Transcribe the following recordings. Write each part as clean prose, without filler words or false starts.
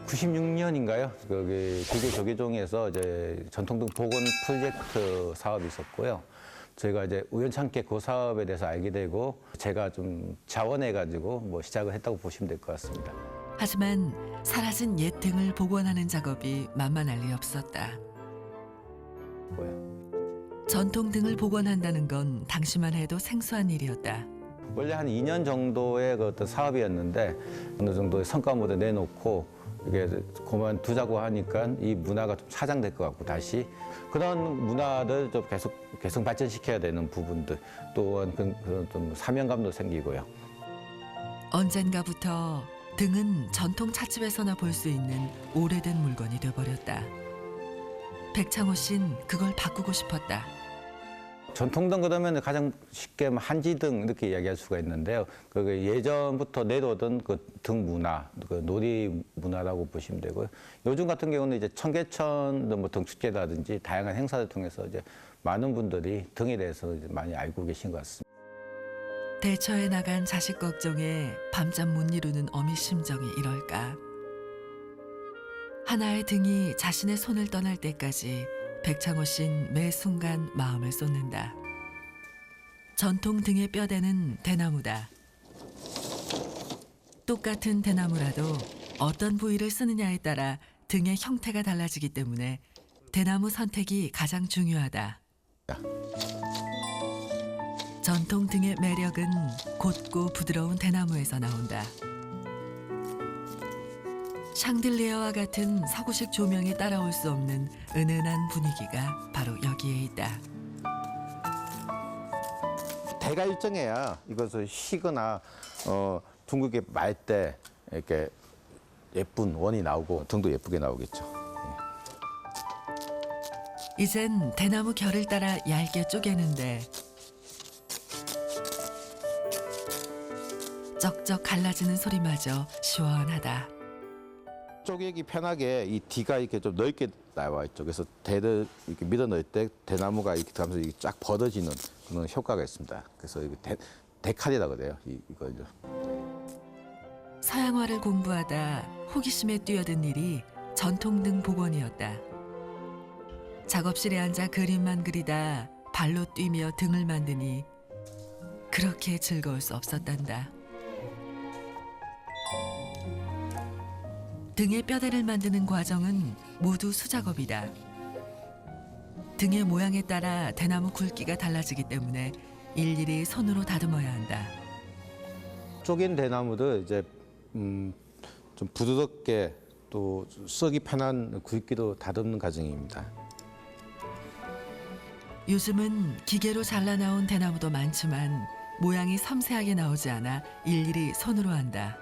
96년인가요? 거기 기계 조계종에서 이제 전통등 복원 프로젝트 사업이 있었고요. 저희가 이제 우연찮게 그 사업에 대해서 알게 되고 제가 좀 자원해가지고 뭐 시작을 했다고 보시면 될 것 같습니다. 하지만 사라진 옛 등을 복원하는 작업이 만만할 리 없었다. 뭐요? 전통 등을 복원한다는 건 당시만 해도 생소한 일이었다. 원래 한 2년 정도의 그 어떤 사업이었는데 어느 정도의 성과 모델 내놓고 이게 그만두자고 하니까 이 문화가 좀 차장될 것 같고 다시 그런 문화를 좀 계속 발전시켜야 되는 부분들 또한 그런 좀 사명감도 생기고요. 언젠가부터 등은 전통 찻집에서나 볼 수 있는 오래된 물건이 돼버렸다. 백창호 씨는 그걸 바꾸고 싶었다. 전통등 그러면 가장 쉽게 한지등 이렇게 이야기할 수가 있는데요. 그 예전부터 내려오던 그 등 문화, 그 놀이 문화라고 보시면 되고요. 요즘 같은 경우는 이제 청계천 뭐 등축제라든지 다양한 행사를 통해서 이제 많은 분들이 등에 대해서 이제 많이 알고 계신 것 같습니다. 대처에 나간 자식 걱정에 밤잠 못 이루는 어미 심정이 이럴까. 하나의 등이 자신의 손을 떠날 때까지 백창호 씨는 매 순간 마음을 쏟는다. 전통 등의 뼈대는 대나무다. 똑같은 대나무라도 어떤 부위를 쓰느냐에 따라 등의 형태가 달라지기 때문에 대나무 선택이 가장 중요하다. 전통 등의 매력은 곧고 부드러운 대나무에서 나온다. 샹들리에와 같은 서구식 조명이 따라올 수 없는 은은한 분위기가 바로 여기에 있다. 대가 일정해야 이것을 쉬거나 둥글게 말 때 이렇게 예쁜 원이 나오고 등도 예쁘게 나오겠죠. 이젠 대나무 결을 따라 얇게 쪼개는데 쩍쩍 갈라지는 소리마저 시원하다. 쪼개기 편하게 이 뒤가 이렇게 좀 넓게 나와 있죠. 그래서 대를 이렇게 밀어 넣을 때 대나무가 이렇게 들어가면서 이렇게 쫙 벌어지는 그런 효과가 있습니다. 그래서 이거 대칼이라고 그래요. 이걸요. 서양화를 공부하다 호기심에 뛰어든 일이 전통등 복원이었다. 작업실에 앉아 그림만 그리다 발로 뛰며 등을 만드니 그렇게 즐거울 수 없었단다. 등의 뼈대를 만드는 과정은 모두 수작업이다. 등의 모양에 따라 대나무 굵기가 달라지기 때문에 일일이 손으로 다듬어야 한다. 쪼갠 대나무를 이제 좀 부드럽게 또 쓰기 편한 굵기로 다듬는 과정입니다. 요즘은 기계로 잘라 나온 대나무도 많지만 모양이 섬세하게 나오지 않아 일일이 손으로 한다.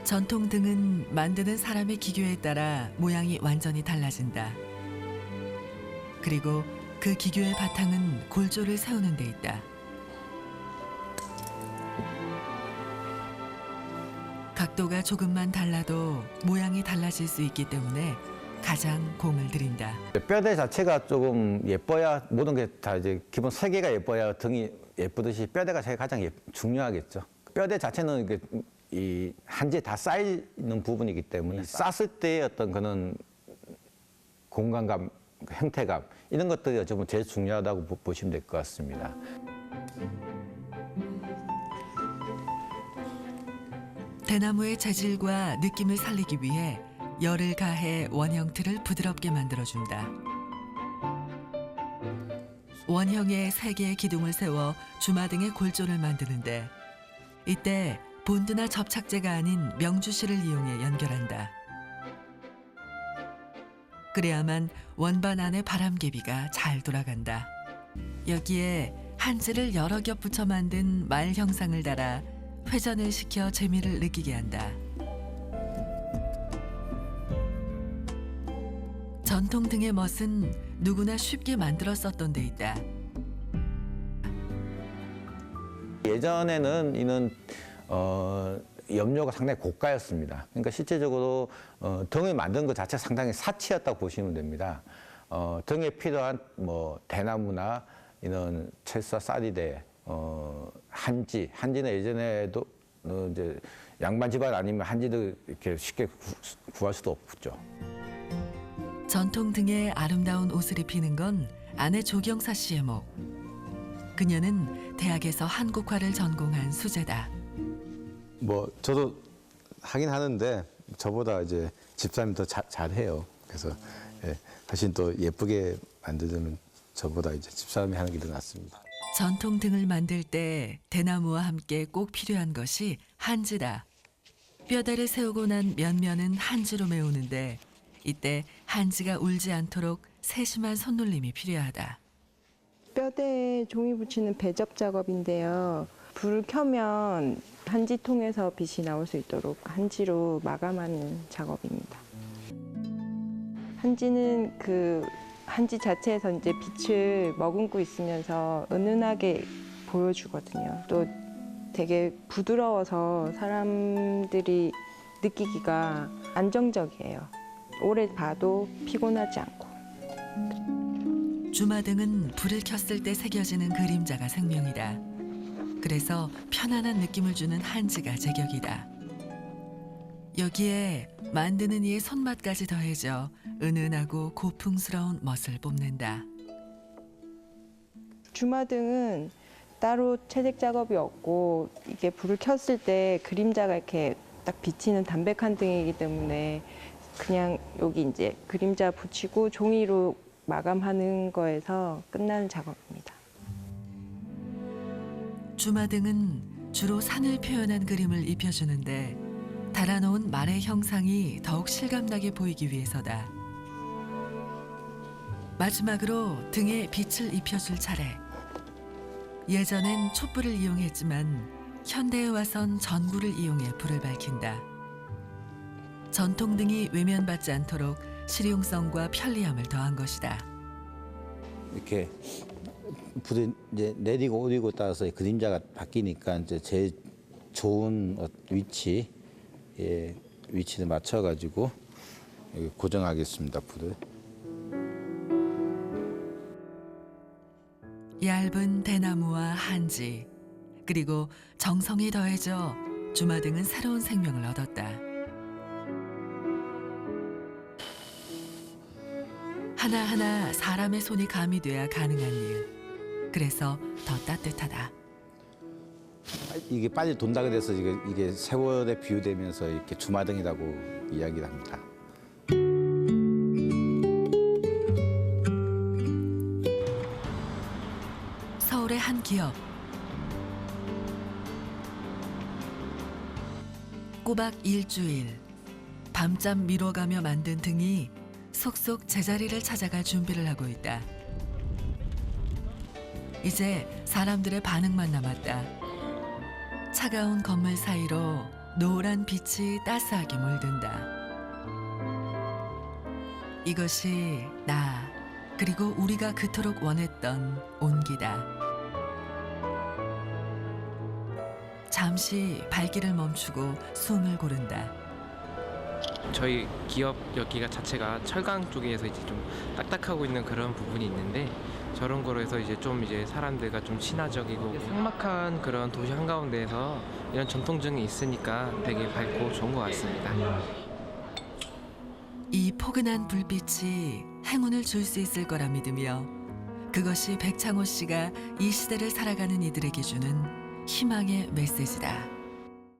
전통 등은 만드는 사람의 기교에 따라 모양이 완전히 달라진다. 그리고 그 기교의 바탕은 골조를 세우는 데 있다. 각도가 조금만 달라도 모양이 달라질 수 있기 때문에 가장 공을 들인다. 뼈대 자체가 조금 예뻐야 모든 게 다 이제 기본 설계가 예뻐야 등이 예쁘듯이 뼈대가 제일 가장 중요하겠죠. 뼈대 자체는 이게 이 한지에 다 쌓이는 부분이기 때문에 쌌을 때의 어떤 그런 공간감, 형태감 이런 것들이 어쩌면 제일 중요하다고 보시면 될 것 같습니다. 대나무의 재질과 느낌을 살리기 위해 열을 가해 원형틀을 부드럽게 만들어준다. 원형에 3개의 기둥을 세워 주마등의 골조를 만드는데 이때 본드나 접착제가 아닌 명주실을 이용해 연결한다. 그래야만 원반 안의 바람개비가 잘 돌아간다. 여기에 한지를 여러 겹 붙여 만든 말 형상을 달아 회전을 시켜 재미를 느끼게 한다. 전통 등의 멋은 누구나 쉽게 만들었었던 데 있다. 예전에는 이는 염료가 상당히 고가였습니다. 그러니까 실제적으로 등을 만드는 것 자체가 상당히 사치였다고 보시면 됩니다. 등에 필요한 뭐 대나무나 이런 철사, 쌀이대, 한지는 예전에도 이제 양반 집안 아니면 한지도 이렇게 쉽게 구할 수도 없죠. 전통 등의 아름다운 옷을 입히는 건 아내 조경사 씨의 목. 그녀는 대학에서 한국화를 전공한 수재다. 뭐 저도 하긴 하는데 저보다 이제 집사람이 더 잘해요. 그래서 예, 훨씬 또 예쁘게 만들면 저보다 이제 집사람이 하는 게 더 낫습니다. 전통 등을 만들 때 대나무와 함께 꼭 필요한 것이 한지다. 뼈대를 세우고 난 면면은 한지로 메우는데 이때 한지가 울지 않도록 세심한 손놀림이 필요하다. 뼈대에 종이 붙이는 배접 작업인데요. 불을 켜면 한지통에서 빛이 나올 수 있도록 한지로 마감하는 작업입니다. 한지는 그 한지 자체에서 이제 빛을 머금고 있으면서 은은하게 보여주거든요. 또 되게 부드러워서 사람들이 느끼기가 안정적이에요. 오래 봐도 피곤하지 않고. 주마등은 불을 켰을 때 새겨지는 그림자가 생명이다. 그래서 편안한 느낌을 주는 한지가 제격이다. 여기에 만드는 이의 손맛까지 더해져 은은하고 고풍스러운 멋을 뽐낸다. 주마등은 따로 채색 작업이 없고 이게 불을 켰을 때 그림자가 이렇게 딱 비치는 담백한 등이기 때문에 그냥 여기 이제 그림자 붙이고 종이로 마감하는 거에서 끝나는 작업입니다. 주마등은 주로 산을 표현한 그림을 입혀주는데 달아놓은 말의 형상이 더욱 실감나게 보이기 위해서다. 마지막으로 등에 빛을 입혀줄 차례. 예전엔 촛불을 이용했지만 현대에 와선 전구를 이용해 불을 밝힌다. 전통등이 외면받지 않도록 실용성과 편리함을 더한 것이다. 이렇게 불이 이제 내리고 오리고 따라서 그림자가 바뀌니까 이제 제일 좋은 위치, 위치를 맞춰가지고 여기 고정하겠습니다. 불을. 얇은 대나무와 한지 그리고 정성이 더해져 주마등은 새로운 생명을 얻었다. 하나하나 사람의 손이 가미돼야 가능한 일. 그래서 더 따뜻하다. 이게 빨리 돈다 그래서 이게 세월에 비유되면서 이렇게 주마등이라고 이야기를 합니다. 서울의 한 기업. 꼬박 일주일. 밤잠 미뤄가며 만든 등이 속속 제자리를 찾아갈 준비를 하고 있다. 이제 사람들의 반응만 남았다. 차가운 건물 사이로 노란 빛이 따스하게 물든다. 이것이 나 그리고 우리가 그토록 원했던 온기다. 잠시 발길을 멈추고 숨을 고른다. 저희 기업 여기가 자체가 철강 쪽에서 이제 좀 딱딱하고 있는 그런 부분이 있는데 저런 거로 해서 이제 좀 이제 사람들과 좀 친화적이고 삭막한 그런 도시 한가운데에서 이런 전통증이 있으니까 되게 밝고 좋은 것 같습니다. 이 포근한 불빛이 행운을 줄 수 있을 거라 믿으며 그것이 백창호 씨가 이 시대를 살아가는 이들에게 주는 희망의 메시지다.